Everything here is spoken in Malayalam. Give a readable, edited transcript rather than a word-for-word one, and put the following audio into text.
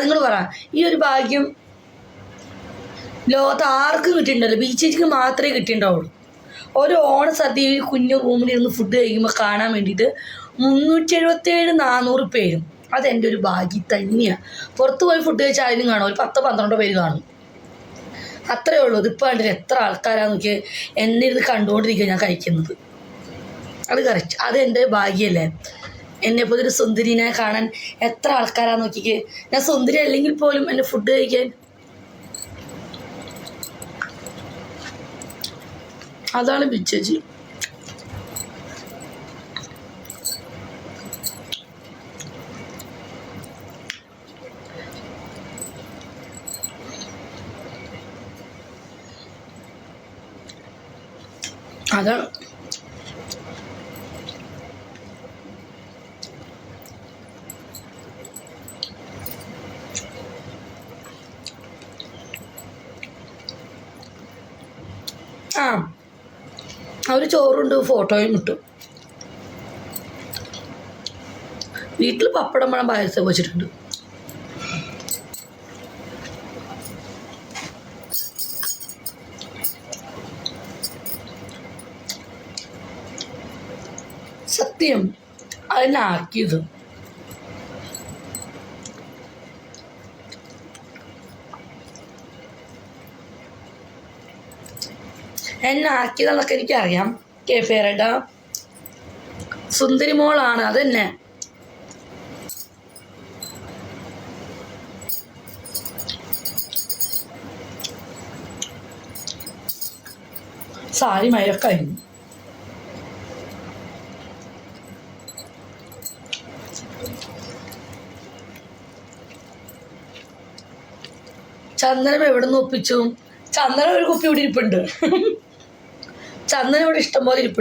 നിങ്ങൾ പറ, ഈ ഒരു ഭാഗ്യം ലോകത്ത് ആർക്കും കിട്ടിയിട്ടുണ്ടല്ലോ, ബീച്ചേച്ചിക്ക് മാത്രമേ കിട്ടിയിട്ടുണ്ടാവുള്ളൂ. ഒരു ഓണസദ്യ ഈ കുഞ്ഞു റൂമിലിരുന്ന് ഫുഡ് കഴിക്കുമ്പോൾ കാണാൻ വേണ്ടിയിട്ട് 377 400 പേരും. അതെൻ്റെ ഒരു ഭാഗ്യം തന്നെയാണ്. പുറത്ത് പോയി ഫുഡ് കഴിച്ചാൽ അതിനും കാണും, ഒരു 10-12 പേര് കാണും, അത്രയേ ഉള്ളൂ. ഇതിപ്പോൾ കണ്ടില്ല എത്ര ആൾക്കാരാന്ന് നോക്കിയാൽ എന്നെ ഇരുന്ന് കണ്ടുകൊണ്ടിരിക്കുക ഞാൻ കഴിക്കുന്നത്. അത് കറക്റ്റ്, അത് എൻ്റെ ഭാഗ്യമല്ലേ. എന്നെപ്പോലെ ഒരു സുന്ദരിനെ കാണാൻ എത്ര ആൾക്കാരാന്ന് നോക്കിക്കേ. ഞാൻ സുന്ദരി അല്ലെങ്കിൽ പോലും എൻ്റെ ഫുഡ് കഴിക്കാൻ അതാണ് ബിച്ചേച്ചി. അതാണ് അവർ ചോറുണ്ട്, ഫോട്ടോയും ഇട്ടു. വീട്ടിൽ പപ്പടം പഴം പായസം വെച്ചിട്ടുണ്ട്. സത്യം അതിനെ ആക്കിയത് എന്നെ ആക്കിയതെന്നൊക്കെ എനിക്കറിയാം. കേഫേറേട്ടാ സുന്ദരി മോളാണ്, അതെന്നെ. സാരി മഴക്കായിരുന്നു. ചന്ദനം എവിടെ നിന്ന് ഒപ്പിച്ചു? ചന്ദനം ഒരു കുപ്പി ഇവിടെ ഇരിപ്പുണ്ട്. ചന്ദനം ഇവിടെ ഇഷ്ടംപോലെ ഇരിപ്പുണ്ട്.